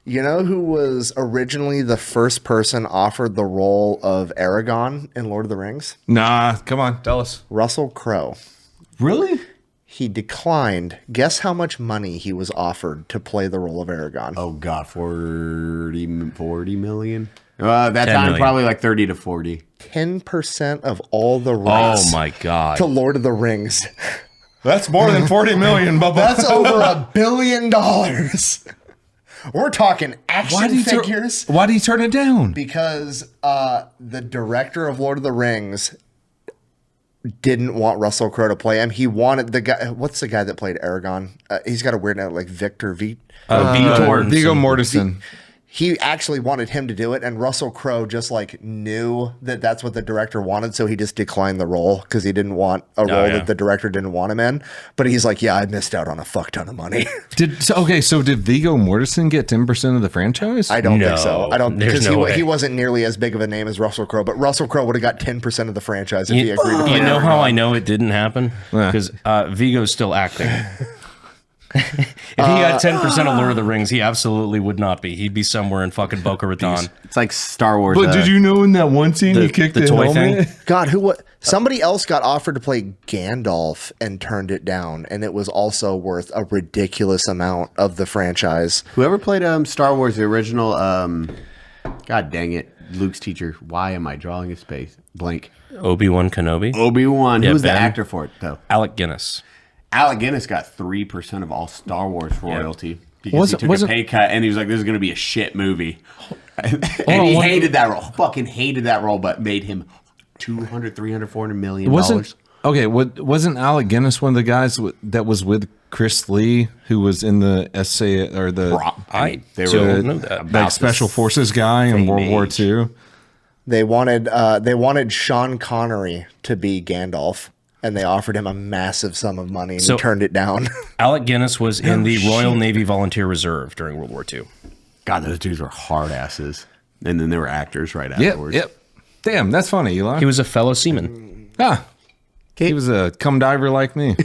You know who was originally the first person offered the role of Aragorn in Lord of the Rings? Nah, come on, tell us. Russell Crowe. Really? He declined. Guess how much money he was offered to play the role of Aragorn? Oh, God, 40 million? That time, million. probably like 30 to 40. 10% of all the rights Oh my God. to Lord of the Rings. That's more than 40 million, Bubba. That's over $1 billion. We're talking action figures. Why did he turn it down? Because the director of Lord of the Rings didn't want Russell Crowe to play him. He wanted the guy. What's the guy that played Aragorn? He's got a weird name, like Viggo Mortensen. He actually wanted him to do it, and Russell Crowe just like knew that that's what the director wanted, so he just declined the role because he didn't want a role that the director didn't want him in. But he's like, yeah, I missed out on a fuck ton of money. So did Viggo Mortensen get 10% of the franchise? I don't think so. I don't, because he wasn't nearly as big of a name as Russell Crowe, but Russell Crowe would have got 10% of the franchise if he agreed to play. You know how I know it didn't happen? Because Viggo's still acting. If he got 10% of Lord of the Rings, he absolutely would not be. He'd be somewhere in fucking Boca Raton. It's like Star Wars. But did you know in that one scene he kicked the toy helmet? thing? God, somebody else got offered to play Gandalf and turned it down, and it was also worth a ridiculous amount of the franchise. Whoever played Star Wars, the original, God dang it, Luke's teacher. Why am I drawing his face? Blank. Obi-Wan Kenobi. Obi-Wan. Yeah, Who's the Ben. actor for it, though? Alec Guinness. Alec Guinness got 3% of all Star Wars royalty because he took a pay cut, and he was like, this is going to be a shit movie. And he hated that role. Fucking hated that role, but made him $200, $300, $400 million. Wasn't Alec Guinness one of the guys that was with Chris Lee, who was in the essay or the special forces guy in World War II? They wanted Sean Connery to be Gandalf, and they offered him a massive sum of money, and he turned it down. Alec Guinness was in the Royal Navy Volunteer Reserve during World War II. God, those dudes were hard asses. And then they were actors right afterwards. Yep. Damn, that's funny, Eli. He was a fellow seaman. He was a cum diver like me.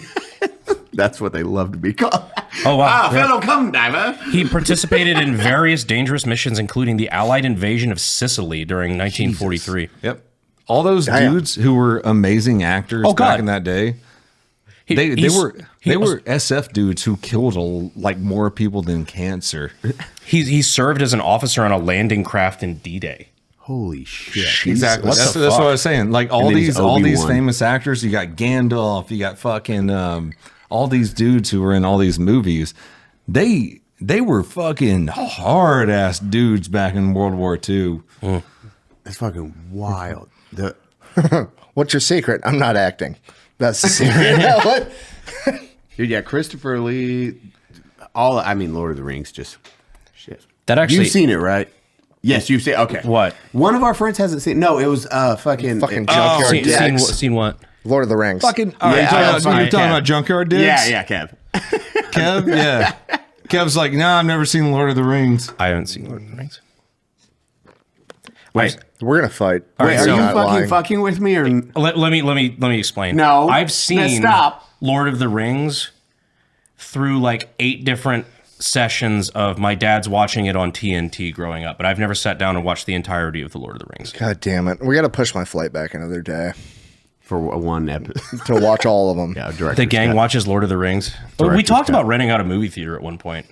That's what they love to be called. Oh, wow. Fellow cum diver. He participated in various dangerous missions, including the Allied invasion of Sicily during 1943. Yep. All those dudes who were amazing actors back in that day, they were SF dudes who killed more people than cancer. He served as an officer on a landing craft in D-Day. Holy shit! Exactly. That's what I was saying. Like all these famous actors. You got Gandalf. You got fucking all these dudes who were in all these movies. They were fucking hard ass dudes back in World War II. That's fucking wild. What's your secret? I'm not acting. That's the secret. What? Dude, yeah, Christopher Lee. Lord of the Rings, just shit. That actually, you've seen it, right? Yes, you've seen. Okay, what? One of our friends hasn't seen. No, it was fucking Junkyard seen what? Lord of the Rings. Fucking. You're talking about Junkyard Dicks? Yeah, Kev. Kev, yeah. Kev's like, nah, I've never seen Lord of the Rings. I haven't seen Lord of the Rings. Wait, we're gonna fight. Wait, are you fucking with me or? Let me explain. No, I've seen Lord of the Rings through like 8 different sessions of my dad's watching it on TNT growing up, but I've never sat down and watched the entirety of the Lord of the Rings. God damn it! We got to push my flight back another day for one episode to watch all of them. Yeah, the gang watches Lord of the Rings. We talked about renting out a movie theater at one point.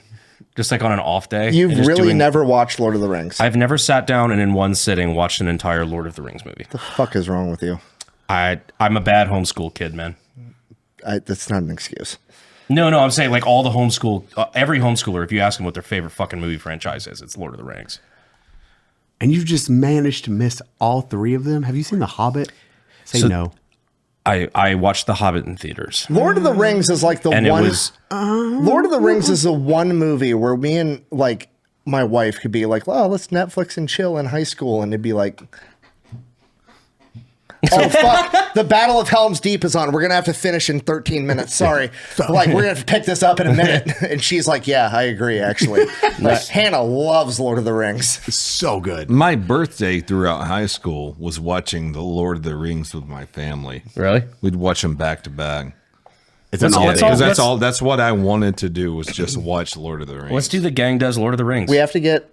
Just like on an off day. You've really never watched Lord of the Rings? I've never sat down and in one sitting watched an entire Lord of the Rings movie. What the fuck is wrong with you? I'm a bad homeschool kid, man. That's not an excuse. No, I'm saying like all the homeschool, every homeschooler, if you ask them what their favorite fucking movie franchise is, it's Lord of the Rings. And you've just managed to miss all 3 of them? Have you seen The Hobbit? Say no. I watched The Hobbit in theaters. Lord of the Rings is like Lord of the Rings is the one movie where me and like my wife could be like, "Oh, let's Netflix and chill in high school," and it'd be like, "Oh fuck, the Battle of Helm's Deep is on. We're gonna have to finish in 13 minutes. Sorry, like we're gonna have to pick this up in a minute." And she's like, "Yeah, I agree. Actually, like, Hannah loves Lord of the Rings. It's so good." My birthday throughout high school was watching the Lord of the Rings with my family. Really? We'd watch them back to back. It's an all. That's what I wanted to do was just watch Lord of the Rings. Let's do the Gang Does Lord of the Rings. We have to get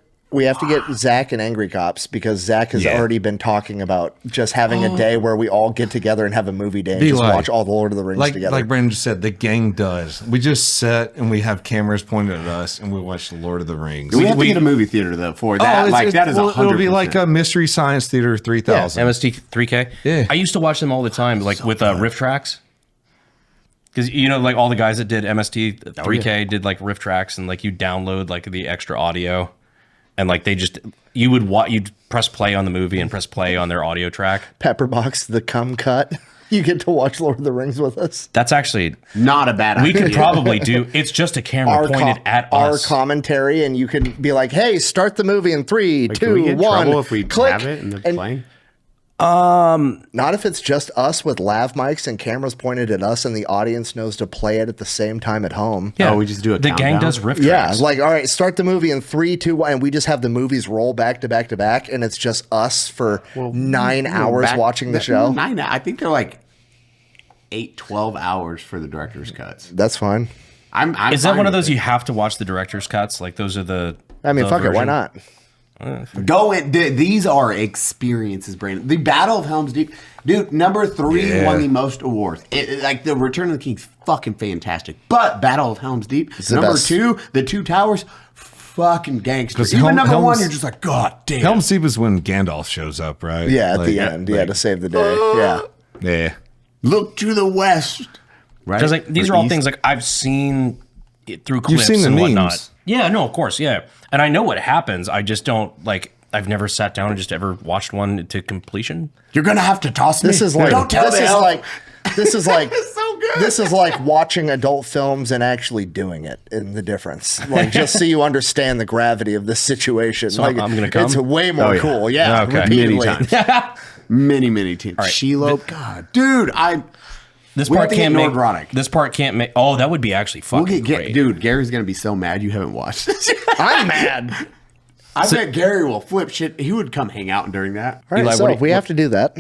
Zach and Angry Cops because Zach has already been talking about just having a day where we all get together and have a movie day and just watch all the Lord of the Rings together. Like Brandon just said, the gang does. We just sit and we have cameras pointed at us and we watch the Lord of the Rings. We have to get a movie theater though for that. That is 100%. It'll be like a Mystery Science Theater 3000. Yeah, MST 3K. Yeah. I used to watch them all the time, like with riff tracks. Because like all the guys that did MST 3K did like riff tracks, and like you download like the extra audio, and like you'd press play on the movie and press play on their audio track. Pepperbox, the cum cut. You get to watch Lord of the Rings with us. That's actually not a bad idea. We could probably do. It's just a camera pointed at us. Our commentary, and you can be like, "Hey, start the movie in 3, 2, 1." If we click, have it and they're playing. Not if it's just us with lav mics and cameras pointed at us, and the audience knows to play it at the same time at home. Yeah, we just do it. The gang does riff tracks. Yeah, like all right, start the movie in 3, 2, 1, and we just have the movies roll back to back to back, and it's just us for 9 hours watching the show. 9. I think they're like 8, 12 hours for the director's cuts. That's fine. Is that one of those you have to watch the director's cuts? Like those are the. I mean, fuck it, why not? Go in. These are experiences, Brandon. The Battle of Helm's Deep, dude. Number 3 won the most awards. Like the Return of the King's fucking fantastic, but Battle of Helm's Deep, number 2, the Two Towers, fucking gangster. Even number 1, you're just like, God damn. Helm's Deep is when Gandalf shows up, right? Yeah, at the end. Yeah, to save the day. Yeah. Look to the west. Right. Because like these are all things like I've seen it through clips. You've seen the and memes. Whatnot. Yeah, no, of course, yeah. And I know what happens. I just don't I've never sat down and just ever watched one to completion. You're gonna have to toss me. This is like Don't tell this is like this is like so good. This is like watching adult films and actually doing it in the difference. Like just so you understand the gravity of this situation. So like I'm gonna come? It's way more cool. Yeah. Okay. Repeatedly. Many times. many times. Right. Shiloh. God, dude, This We part have to can't get make. Nordronic. This part can't make. Oh, that would be actually fucking great. Dude, Gary's gonna be so mad you haven't watched this. I'm mad. I bet Gary will flip shit. He would come hang out during that. All right, Eli, so we have to do that.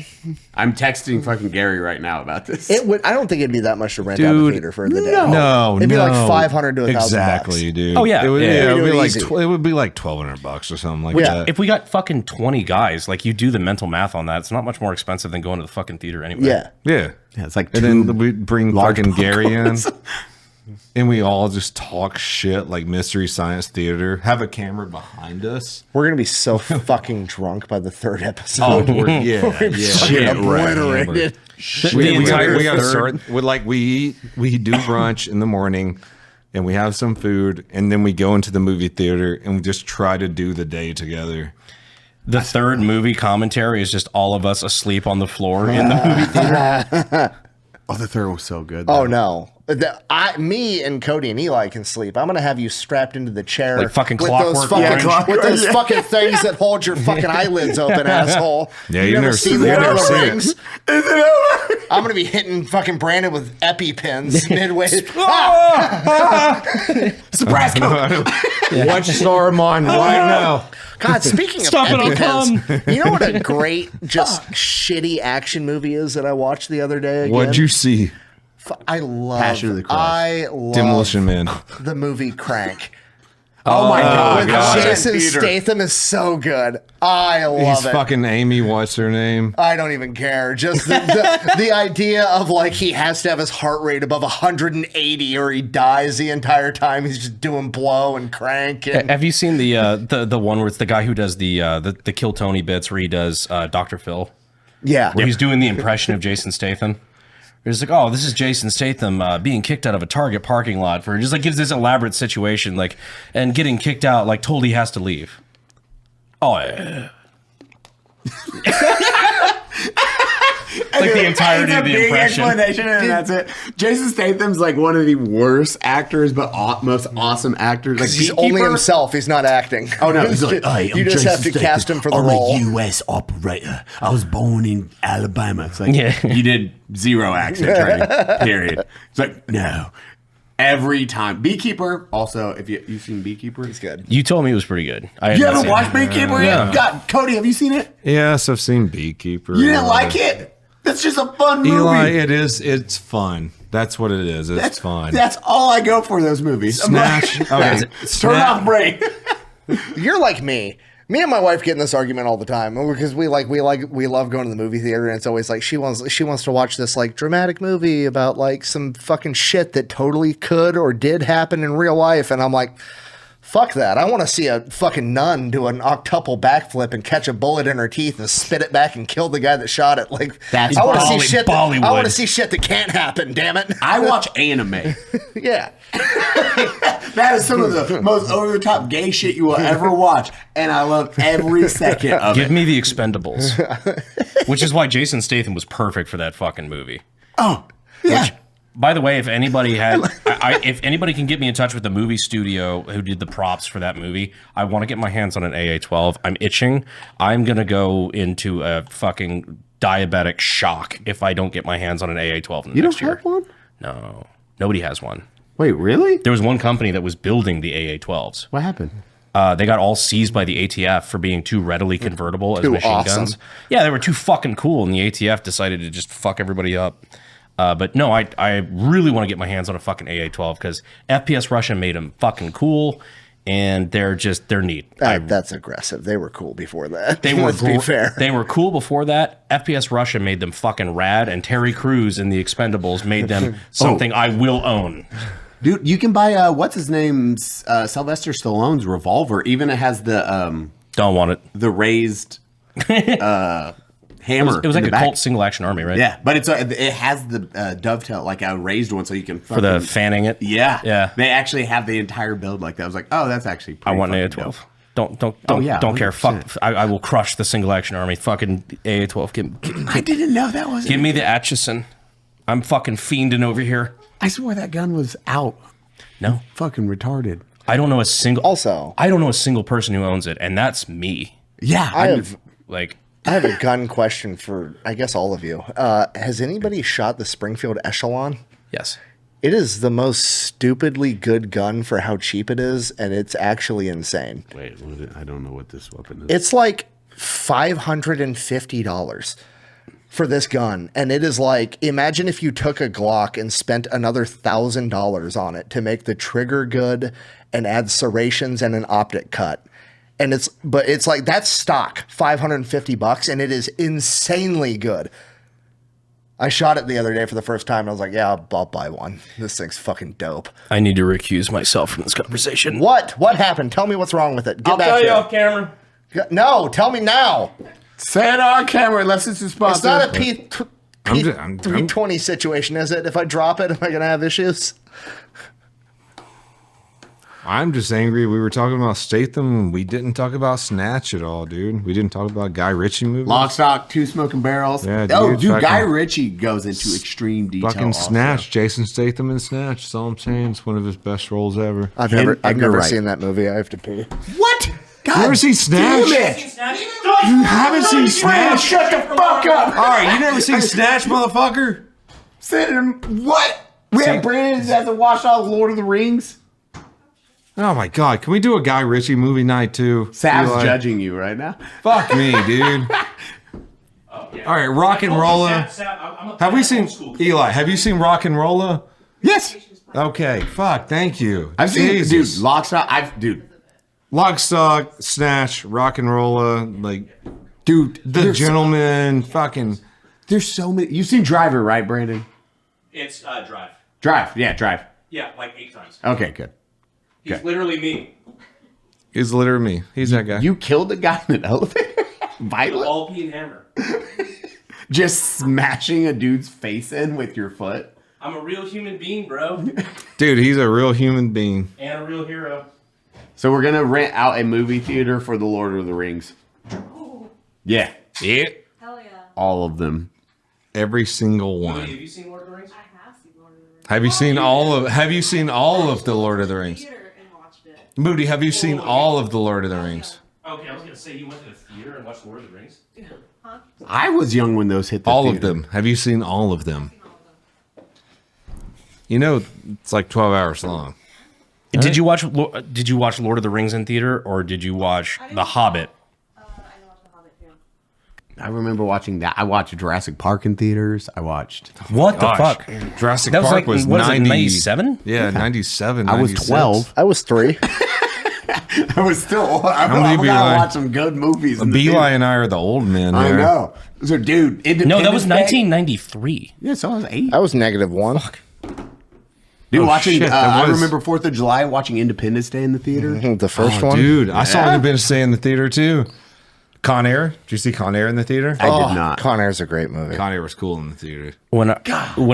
I'm texting fucking Gary right now about this. It would. I don't think it'd be that much to rent out the theater for the day. No, It'd be like 500 to 1,000 exactly, dude. Oh, yeah. It would, Yeah. it would be like Easy. it would be like $1,200 or something like Yeah. that. If we got fucking 20 guys, like you do the mental math on that, it's not much more expensive than going to the fucking theater anyway. Yeah. Yeah. Yeah, it's like And then we bring large fucking Gary in, popcorns. and we all just talk shit like Mystery Science Theater. Have a camera behind us. We're gonna be so fucking drunk by the 3rd Oh, episode. yeah. Fucking obliterated. We entire got to third- start with like we do brunch in the morning, and we have some food, and then we go into the movie theater and we just try to do the day together. The third movie commentary is just all of us asleep on the floor in the movie theater. Oh, the third was so good. Oh no. Me and Cody and Eli can sleep. I'm gonna have you strapped into the chair Like fucking with Clockwork those fucking, Orange. with those fucking things that hold your fucking eyelids open, asshole. Yeah, you you've never seen seen- the you've Lord of never the seen Rings. I'm gonna be hitting fucking Brandon with EpiPens midway. Surprise! Watch Saruman right now. God, speaking Stop of it, I'll EpiPens, you know what a great, just shitty action movie is that I watched the other day again? What'd you see? I love Passion of the Christ. I love Demolition Man. the movie Crank. Oh my With god! Jason Statham is so good. I love He's it. fucking Amy. What's her name? I don't even care. Just the idea of like he has to have his heart rate above 180 or he dies the entire time. He's just doing blow and crank. And Have you seen the one where it's the guy who does the Kill Tony bits where he does Dr. Phil? yeah, Where he's doing the impression of Jason Statham. It's like, oh, this is Jason Statham being kicked out of a Target parking lot for just like gives this elaborate situation, like, and getting kicked out, like, told he has to leave. Oh, yeah. Like the entirety It's a of the big impression. explanation, and that's it. Jason Statham's like one of the worst actors, but most awesome actors. Like he's only Beekeeper. himself. He's not acting. Oh no, he's like, "Hey, I'm you just Jason have to Statham. cast him for the I'm role. a U.S. operator. I was born in Alabama." It's like, Yeah. you did 0 accent training. Period. It's like, no. Every time. Beekeeper. Also, if you've seen Beekeeper, He's good. You told me it was pretty good. I had You not haven't seen watched it. Beekeeper yet? God, Cody, have you seen it? Yes, I've seen Beekeeper. You didn't like it? That's just a fun movie. Eli, it's fun. That's what it is. It's fine. That's all I go for those movies. Snatch. Okay. Turn off brain. You're like me. Me and my wife get in this argument all the time because we love going to the movie theater, and it's always like she wants to watch this like dramatic movie about like some fucking shit that totally could or did happen in real life, and I'm like, fuck that. I want to see a fucking nun do an octuple backflip and catch a bullet in her teeth and spit it back and kill the guy that shot it. Like, That's I want to see shit. Bollywood. I want to see shit that can't happen. Damn it. I watch anime. Yeah. That is some of the most over-the-top gay shit you will ever watch, and I love every second of Give it. me the Expendables, which is why Jason Statham was perfect for that fucking movie. Oh, yeah. By the way, if anybody if anybody can get me in touch with the movie studio who did the props for that movie, I want to get my hands on an AA-12. I'm itching. I'm gonna go into a fucking diabetic shock if I don't get my hands on an AA-12 You next don't year. have one? No, nobody has one. Wait, really? There was one company that was building the AA-12s. What happened? They got all seized by the ATF for being too readily convertible as Too machine awesome. guns. Yeah, they were too fucking cool, and the ATF decided to just fuck everybody up. But no, I really want to get my hands on a fucking AA-12 because FPS Russia made them fucking cool, and they're neat. That's aggressive. They were cool before that. They were Let's be fair. They were cool before that. FPS Russia made them fucking rad, and Terry Crews in the Expendables made them something I will own. Dude, you can buy, what's his name, Sylvester Stallone's revolver. Even it has the Don't want it. the raised hammer. It was in like the a back. Colt single action army, right? Yeah, but it has the dovetail, like a raised one, so you can For the fanning it. Yeah, Yeah. They actually have the entire build like that. I was like, oh, that's actually I pretty want an fucking AA-12. dope. Don't care. 100%. Fuck. I will crush the single action army. Fucking AA-12. I didn't know that was. Give me the Atchison. I'm fucking fiending over here. I swore that gun was out. No, Fucking retarded. I don't know a single. Also, I don't know a single person who owns it, and that's me. Yeah, I have Like, a gun question for, I guess, all of you. Has anybody shot the Springfield Echelon? yes. It is the most stupidly good gun for how cheap it is, and it's actually insane. Wait, I don't know what this weapon is. It's like $550 for this gun, and it is like, imagine if you took a Glock and spent another $1,000 on it to make the trigger good and add serrations and an optic cut. And it's like that's stock $550, and it is insanely good. I shot it the other day for the first time, and I was like, yeah, I'll buy one. This thing's fucking dope. I need to recuse myself from this conversation. What happened? Tell me what's wrong with it. Get I'll back tell you here. off camera. No, tell me now. Say it on camera unless it's a sponsor. It's not a I'm- 320 situation, is it? If I drop it, am I going to have issues? I'm just angry. We were talking about Statham, and we didn't talk about Snatch at all, dude. We didn't talk about Guy Ritchie movies. Lock, Stock, Two Smoking Barrels. Yeah, Oh, dude, dude, fucking- Guy Ritchie goes into extreme detail. Fucking also. Snatch. Jason Statham in Snatch. That's all I'm saying. It's one of his best roles ever. I've you're never right. seen that movie. I have to pee. What? God You ever seen Snatch? damn it. You haven't seen Snatch? Shut the fuck up. All right, you never seen Snatch, motherfucker? What? We have Brandon that hasn't watched all of Lord of the Rings. Oh my god, can we do a Guy Ritchie movie night too? Sav's Eli? judging you right now. Fuck me, dude. All right, Rock and Rolla. Have we seen Eli? Have you seen Rock and Rolla? Yes. Okay, fuck, thank you. I've seen Jesus. dude, Lock, Stock. Lock, Stock, Snatch, Rock and Rolla, like Dude, The Gentleman, fucking. there's so many. You've seen Driver, right, Brandon? It's Drive. Drive. Yeah, Drive. Yeah, like 8 times. Okay, good. He's Okay. literally me. He's literally me. He's that guy. You killed a guy in an elevator? Violent? All peen hammer. Just smashing a dude's face in with your foot? I'm a real human being, bro, Dude, he's a real human being. and a real hero. So we're gonna rent out a movie theater for the Lord of the Rings. Yeah. Yeah. Hell yeah. All of them. Every single Have one. you seen Lord of the Rings? I have seen Lord of the Rings. Have you seen all of the Lord of the Rings? Theater and watched it. Moody, have you seen all of the Lord of the Rings? Okay, I was gonna say you went to the theater and watched Lord of the Rings. Huh? I was young when those hit the All theater. of them. Have you seen all of them? Seen all of them. You know, it's like 12 hours long. Did you watch Lord of the Rings in theater, or did you watch The Hobbit? I watched The Hobbit too. I remember watching that. I watched Jurassic Park in theaters. I watched. What the fuck? Jurassic That was Park like, was what is it, 90, 97? Yeah, 97. I was 96. 12. I was 3. I was still. I'm many gonna Beeline? watch some good movies. in the Beeline theater. and I are the old men. I here. know. So, dude, No, that was Independence Day- 1993. Yeah, so I was 8. I was -1. Dude, Oh, watching. shit, that I was- remember 4th of July watching Independence Day in the theater. The first Oh, one. dude, I saw Independence Day in the theater too. Con Air. Did you see Con Air in the theater? I did not. Con Air's a great movie. Con Air was cool in the theater. When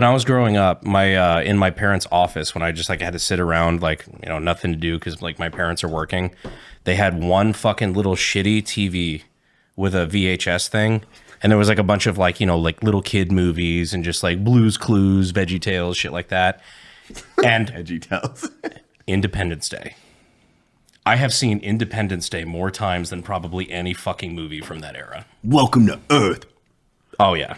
I was growing up, my in my parents' office, when I just like had to sit around, like, you know, nothing to do because like my parents are working, they had one fucking little shitty TV with a VHS thing, and there was like a bunch of like, you know, like little kid movies and just like Blue's Clues, Veggie Tales, shit like that, and Edgy Tales. Independence Day. I have seen Independence Day more times than probably any fucking movie from that era. Welcome to Earth. Oh yeah.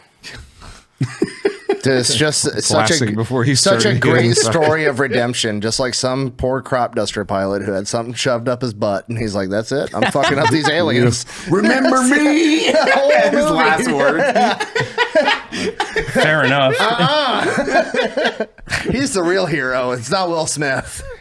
It's just such Classic before he such a started great getting- story of redemption. Just like some poor crop duster pilot who had something shoved up his butt, and he's like, "That's it. I'm fucking up these aliens." Remember me? His last words. Fair enough. He's the real hero. It's not Will Smith.